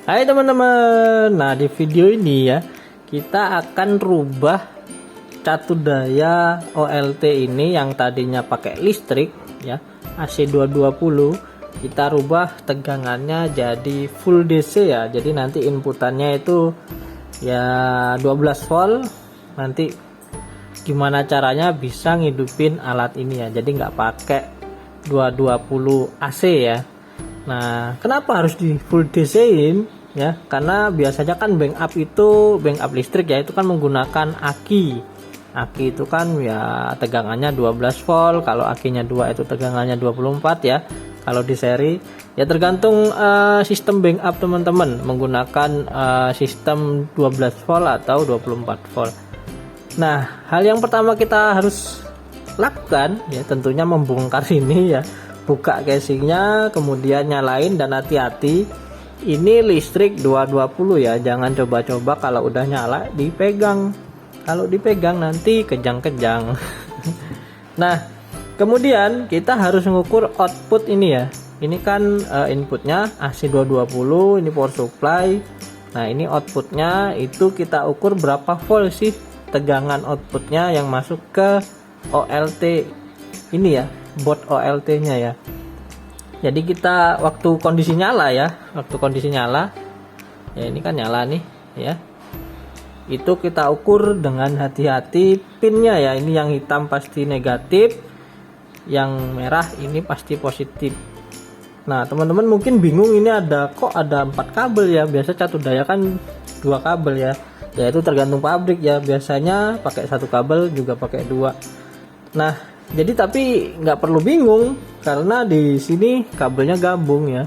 Hai teman-teman, nah di video ini ya kita akan rubah catu daya OLT ini yang tadinya pakai listrik ya AC 220, kita rubah tegangannya jadi full DC ya. Jadi nanti inputannya itu ya 12 volt. Nanti gimana caranya bisa ngidupin alat ini ya, jadi nggak pakai 220 AC ya. Nah, kenapa harus di full DC-in ya? Karena biasanya kan bank up listrik ya, itu kan menggunakan aki. Aki itu kan ya tegangannya 12 volt, kalau akinya 2 itu tegangannya 24 ya. Kalau di seri ya tergantung sistem bank up teman-teman, menggunakan sistem 12 volt atau 24 volt. Nah, hal yang pertama kita harus lakukan ya tentunya membongkar ini ya. Buka casingnya, kemudian nyalain, dan hati-hati ini listrik 220 ya, jangan coba-coba kalau udah nyala dipegang. Kalau dipegang nanti kejang-kejang. Nah, kemudian kita harus mengukur output ini ya. Ini kan inputnya AC 220, ini power supply. Nah, ini outputnya itu kita ukur berapa volt sih tegangan outputnya yang masuk ke OLT ini ya, board OLT-nya ya. Jadi kita waktu kondisi nyala ya, ya ini kan nyala nih ya. Itu kita ukur dengan hati-hati pinnya ya. Ini yang hitam pasti negatif, yang merah ini pasti positif. Nah, teman-teman mungkin bingung, ini kok ada 4 kabel ya. Biasa catu daya kan 2 kabel ya. Ya itu tergantung pabrik ya. Biasanya pakai 1 kabel, juga pakai 2. Nah, jadi tapi nggak perlu bingung karena di sini kabelnya gabung ya.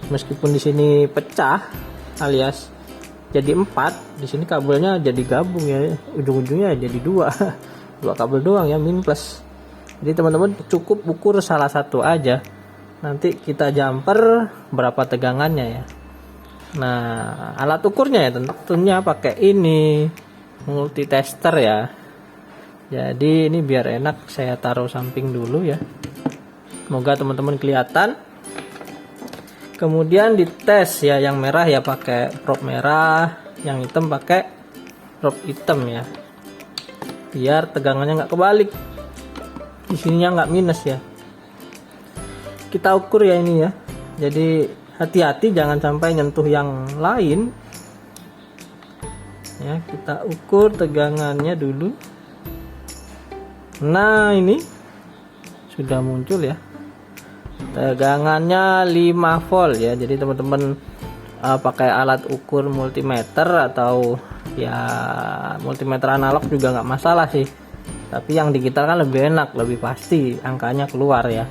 Meskipun di sini pecah alias jadi 4, di sini kabelnya jadi gabung ya. Ujung-ujungnya jadi 2. 2 kabel doang ya, min plus. Jadi teman-teman cukup ukur salah satu aja. Nanti kita jumper berapa tegangannya ya. Nah, alat ukurnya ya tentunya pakai ini multitester ya. Jadi ini biar enak saya taruh samping dulu ya. Semoga teman-teman kelihatan. Kemudian dites ya, yang merah ya pakai probe merah, yang hitam pakai probe hitam ya. Biar tegangannya nggak kebalik. Di sininya nggak minus ya. Kita ukur ya ini ya. Jadi hati-hati jangan sampai nyentuh yang lain. Ya, kita ukur tegangannya dulu. Nah, ini sudah muncul ya. Tegangannya 5 volt ya. Jadi teman-teman pakai alat ukur multimeter atau ya multimeter analog juga nggak masalah sih. Tapi yang digital kan lebih enak, lebih pasti angkanya keluar ya.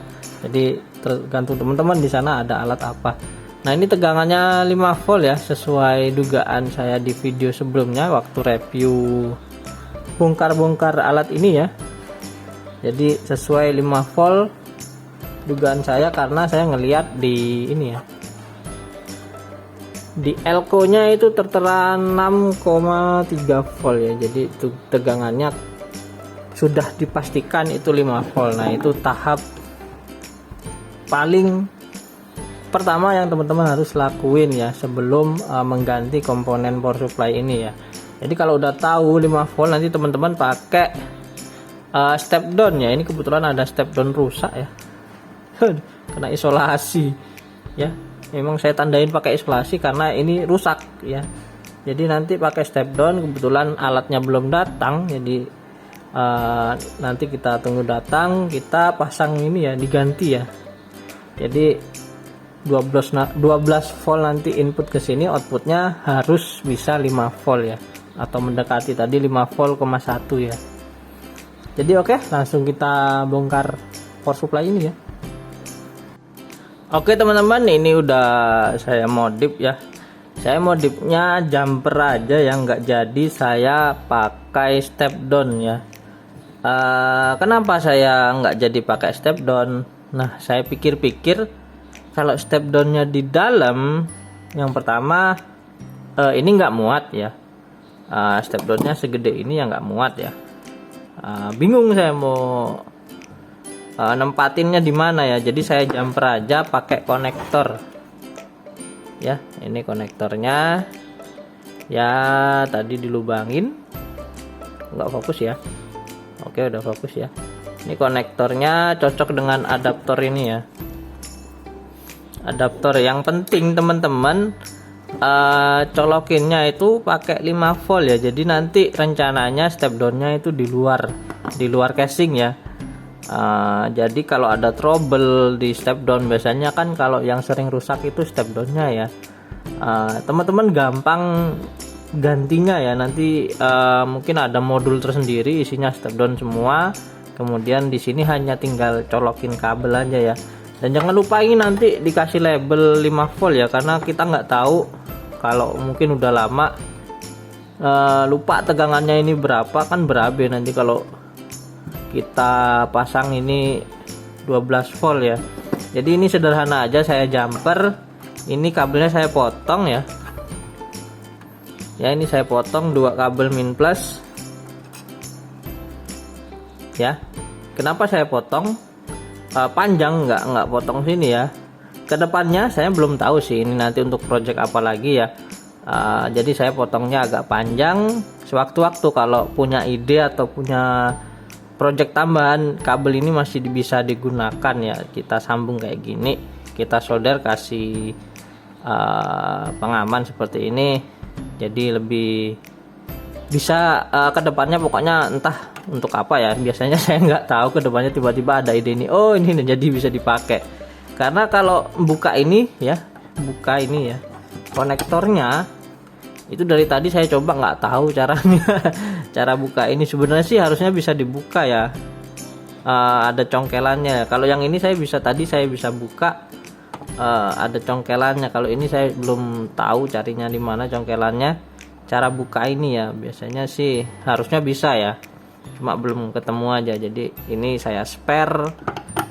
Jadi tergantung teman-teman di sana ada alat apa. Nah, ini tegangannya 5 volt ya, sesuai dugaan saya di video sebelumnya waktu review bongkar-bongkar alat ini ya. Jadi sesuai 5 volt dugaan saya, karena saya ngelihat di ini ya, di elko nya itu tertera 6,3 volt ya. Jadi itu tegangannya sudah dipastikan itu 5 volt. Nah, itu tahap paling pertama yang teman-teman harus lakuin ya sebelum mengganti komponen power supply ini ya. Jadi kalau udah tahu 5 volt, nanti teman-teman pakai step down ya. Ini kebetulan ada step down rusak ya. Kena isolasi ya. Memang saya tandain pakai isolasi karena ini rusak ya. Jadi nanti pakai step down, kebetulan alatnya belum datang, jadi nanti kita tunggu datang, kita pasang ini ya, diganti ya. Jadi 12 volt nanti input ke sini, outputnya harus bisa 5 volt ya, atau mendekati tadi 5 volt, 1 ya. Jadi oke, langsung kita bongkar power supply ini ya. Oke teman-teman, ini udah saya modif ya. Saya modifnya jumper aja yang nggak jadi saya pakai step down ya. Kenapa saya nggak jadi pakai step down? Nah, saya pikir-pikir kalau step downnya di dalam, yang pertama ini nggak muat ya. Step downnya segede ini ya nggak muat ya. Bingung saya mau nempatinnya di mana ya. Jadi saya jumper aja pakai konektor ya. Ini konektornya ya, tadi dilubangin, nggak fokus ya. Oke, udah fokus ya. Ini konektornya cocok dengan adaptor ini ya, adaptor. Yang penting teman-teman colokinnya itu pakai 5 volt ya. Jadi nanti rencananya step downnya itu di luar casing ya. Jadi kalau ada trouble di step down, biasanya kan kalau yang sering rusak itu step downnya ya, teman-teman gampang gantinya ya. Nanti mungkin ada modul tersendiri isinya step down semua, kemudian di sini hanya tinggal colokin kabel aja ya. Dan jangan lupa ini nanti dikasih label 5 volt ya, karena kita nggak tahu kalau mungkin udah lama lupa tegangannya ini berapa, kan berabe nanti kalau kita pasang ini 12 volt ya. Jadi ini sederhana aja, saya jumper. Ini kabelnya saya potong ya. Ya, ini saya potong 2 kabel min plus. Ya. Kenapa saya potong panjang, nggak potong sini ya. Kedepannya saya belum tahu sih ini nanti untuk project apa lagi ya. Jadi saya potongnya agak panjang. Sewaktu-waktu kalau punya ide atau punya project tambahan, kabel ini masih bisa digunakan ya. Kita sambung kayak gini, kita solder, kasih pengaman seperti ini. Jadi lebih bisa kedepannya, pokoknya entah untuk apa ya. Biasanya saya nggak tahu, kedepannya tiba-tiba ada ide ini, oh ini jadi bisa dipakai. Karena kalau buka ini ya, konektornya itu dari tadi saya coba nggak tahu caranya. Cara buka ini sebenarnya sih harusnya bisa dibuka ya, ada congkelannya. Kalau yang ini tadi saya bisa buka, ada congkelannya. Kalau ini saya belum tahu carinya di mana congkelannya, cara buka ini ya. Biasanya sih harusnya bisa ya, cuma belum ketemu aja. Jadi ini saya spare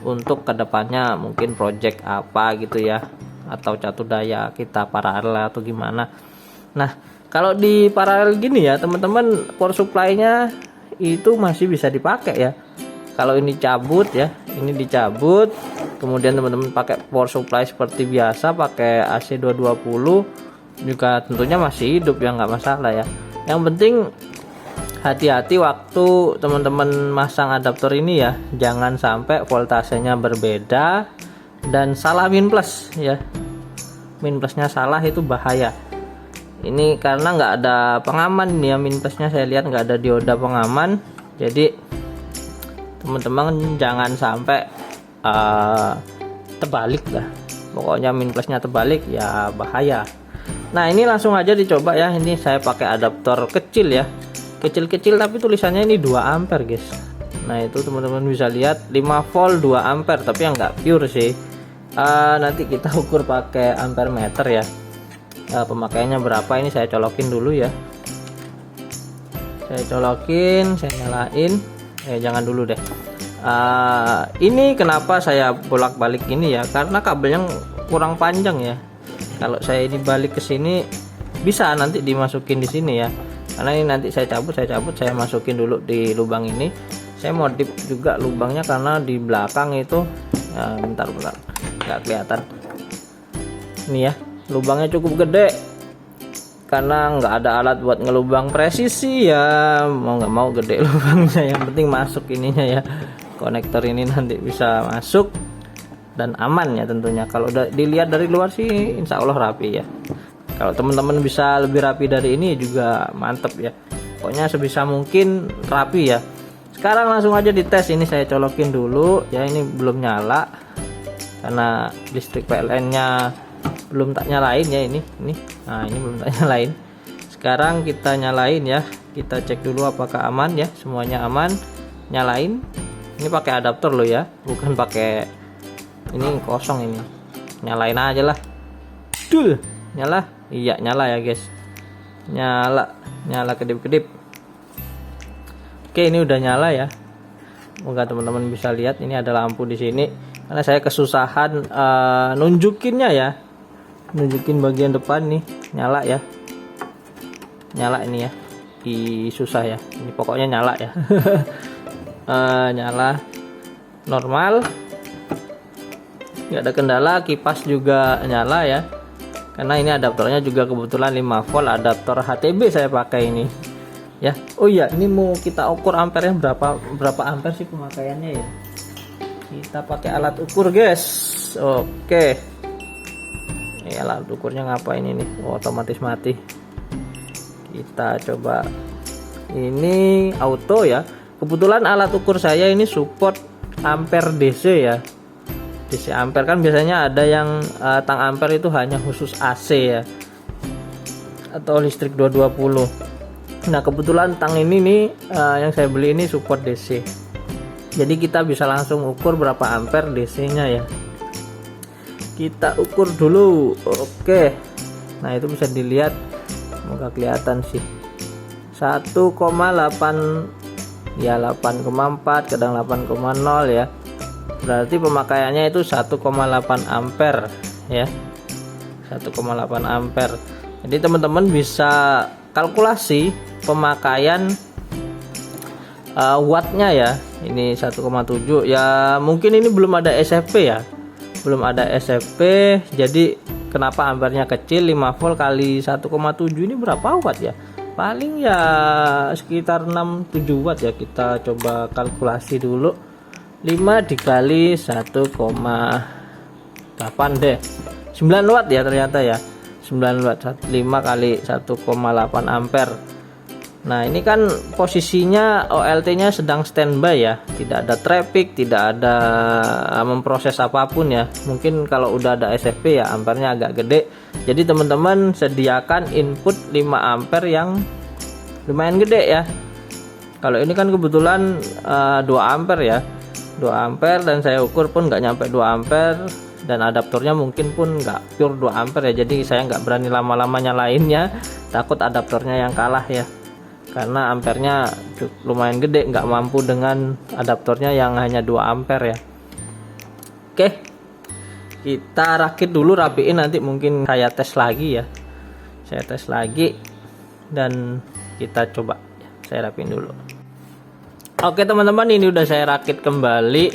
untuk kedepannya mungkin project apa gitu ya, atau catu daya kita paralel atau gimana. Nah, kalau di paralel gini ya teman-teman, power supply-nya itu masih bisa dipakai ya. Kalau ini cabut ya, ini dicabut, kemudian teman-teman pakai power supply seperti biasa, pakai AC 220 juga tentunya masih hidup ya, nggak masalah ya. Yang penting hati-hati waktu teman-teman masang adaptor ini ya, jangan sampai voltasenya berbeda dan salah min plus ya. Min plusnya salah itu bahaya. Ini karena nggak ada pengaman nih ya, min plusnya saya lihat nggak ada dioda pengaman. Jadi teman-teman jangan sampai terbalik lah. Pokoknya min plusnya terbalik ya bahaya. Nah, ini langsung aja dicoba ya. Ini saya pakai adaptor kecil ya, kecil-kecil tapi tulisannya ini 2 ampere guys. Nah, itu teman-teman bisa lihat 5 volt 2 ampere, tapi yang nggak pure sih. Nanti kita ukur pakai ampere meter ya. Pemakaiannya berapa, ini saya colokin dulu ya. Saya colokin, saya nyalain. Jangan dulu deh. Ini kenapa saya bolak-balik ini ya, karena kabelnya kurang panjang ya. Kalau saya ini balik ke sini bisa nanti dimasukin di sini ya. Karena ini nanti saya cabut, saya masukin dulu di lubang ini. Saya modif juga lubangnya karena di belakang itu bentar nggak kelihatan. Ini ya, lubangnya cukup gede karena nggak ada alat buat ngelubang presisi ya. Mau nggak mau gede lubangnya, yang penting masuk ininya ya. Konektor ini nanti bisa masuk dan aman ya tentunya. Kalau udah dilihat dari luar sih insya Allah rapi ya. Kalau teman-teman bisa lebih rapi dari ini juga mantep ya. Pokoknya sebisa mungkin rapi ya. Sekarang langsung aja dites. Ini saya colokin dulu ya. Ini belum nyala karena listrik PLN-nya belum tak nyalain ya. Ini nah, ini belum tak nyalain. Sekarang kita nyalain ya. Kita cek dulu apakah aman ya. Semuanya aman. Nyalain. Ini pakai adaptor loh ya, bukan pakai ini kosong ini. Nyalain aja lah. Dul, nyala. Iya, nyala ya, guys. Nyala kedip-kedip. Oke, ini udah nyala ya. Semoga teman-teman bisa lihat, ini ada lampu di sini. Karena saya kesusahan nunjukinnya ya. Nunjukin bagian depan nih, nyala ya. Nyala ini ya. Susah ya. Ini pokoknya nyala ya. Nyala normal, nggak ada kendala. Kipas juga nyala ya. karena ini adaptornya juga kebetulan 5 volt, adaptor HTB saya pakai ini ya. Oh iya, ini mau kita ukur ampernya berapa ampere sih pemakaiannya ya. Kita pakai alat ukur guys. Oke, ini alat ukurnya ngapain ini? Otomatis mati. Kita coba, ini auto ya. Kebetulan alat ukur saya ini support ampere DC ya. DC ampere kan biasanya ada yang tang ampere itu hanya khusus AC ya, atau listrik 220. Nah kebetulan tang ini nih yang saya beli ini support DC, jadi kita bisa langsung ukur berapa ampere DC nya ya. Kita ukur dulu. Oke, nah itu bisa dilihat, semoga kelihatan sih, 1,8 ya, 8,4 kadang 8,0 ya. Berarti pemakaiannya itu 1,8 ampere ya, 1,8 ampere. Jadi teman-teman bisa kalkulasi pemakaian wattnya ya. Ini 1,7 ya, mungkin ini belum ada SFP ya, belum ada SFP, jadi kenapa ampernya kecil. 5 volt kali 1,7 ini berapa watt ya, paling ya sekitar 6-7 watt ya. Kita coba kalkulasi dulu, 5 dikali 1,8 deh, 9 watt ya ternyata ya, 9 watt. 5 kali 1,8 ampere. Nah ini kan posisinya OLT nya sedang standby ya, tidak ada traffic, tidak ada memproses apapun ya. Mungkin kalau udah ada SFP ya ampernya agak gede, jadi teman-teman sediakan input 5 ampere yang lumayan gede ya. Kalau ini kan kebetulan 2 ampere ya, 2 ampere, dan saya ukur pun nggak nyampe 2 ampere, dan adaptornya mungkin pun nggak pure 2 ampere ya. Jadi saya nggak berani lama-lama nyalainnya, takut adaptornya yang kalah ya, karena ampernya lumayan gede, nggak mampu dengan adaptornya yang hanya 2 ampere ya. Oke, kita rakit dulu, rapiin, nanti mungkin saya tes lagi ya, saya tes lagi dan kita coba ya. Saya rapiin dulu. Oke teman-teman, ini udah saya rakit kembali,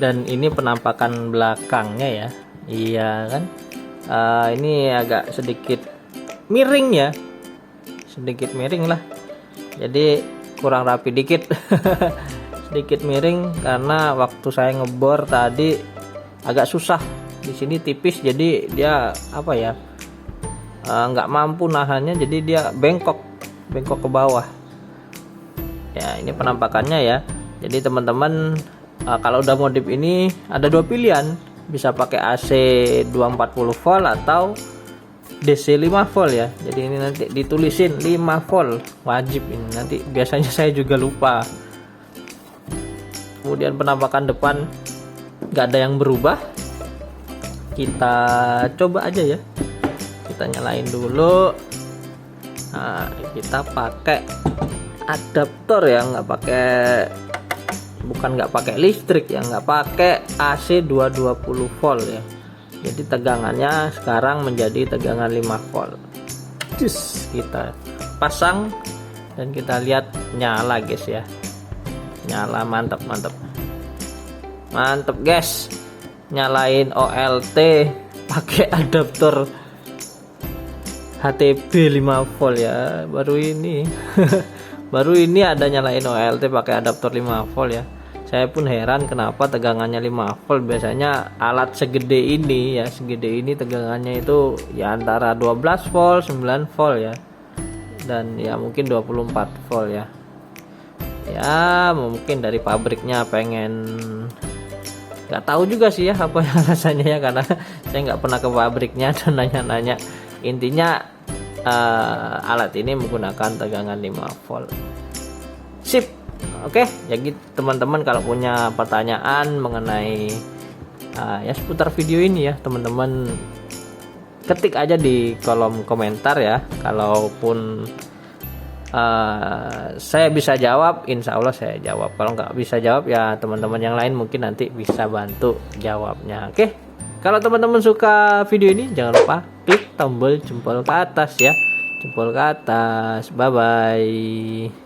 dan ini penampakan belakangnya ya. Iya kan, ini agak sedikit miring ya, sedikit miring lah, jadi kurang rapi dikit. Sedikit miring karena waktu saya ngebor tadi agak susah, di sini tipis, jadi dia apa ya, nggak mampu nahannya, jadi dia bengkok ke bawah ya. Ini penampakannya ya. Jadi teman-teman kalau udah modif ini ada 2 pilihan, bisa pakai AC 240 volt atau DC 5 volt ya. Jadi ini nanti ditulisin 5 volt wajib ini, nanti biasanya saya juga lupa. Kemudian penampakan depan nggak ada yang berubah, kita coba aja ya, kita nyalain dulu. Nah kita pakai adaptor ya, nggak pakai listrik ya, nggak pakai AC 220 volt ya. Jadi tegangannya sekarang menjadi tegangan 5 volt. Cus, kita pasang dan kita lihat nyala guys ya, nyala. Mantap guys, nyalain OLT pakai adaptor HTB 5 volt ya, baru ini. Baru ini ada nyalain OLT pakai adaptor 5 volt ya. Saya pun heran kenapa tegangannya 5 volt. Biasanya alat segede ini ya, segede ini tegangannya itu ya antara 12 volt, 9 volt ya, dan ya mungkin 24 volt ya. Ya mungkin dari pabriknya pengen, nggak tahu juga sih ya apa yang alasannya ya, karena saya nggak pernah ke pabriknya dan nanya-nanya. Intinya alat ini menggunakan tegangan 5 volt. Sip. Oke, jadi teman-teman kalau punya pertanyaan mengenai ya seputar video ini ya, teman-teman ketik aja di kolom komentar ya. Kalaupun saya bisa jawab, insya Allah saya jawab. Kalau nggak bisa jawab ya teman-teman yang lain mungkin nanti bisa bantu jawabnya. Oke, kalau teman-teman suka video ini jangan lupa klik tombol jempol ke atas ya, jempol ke atas. Bye bye.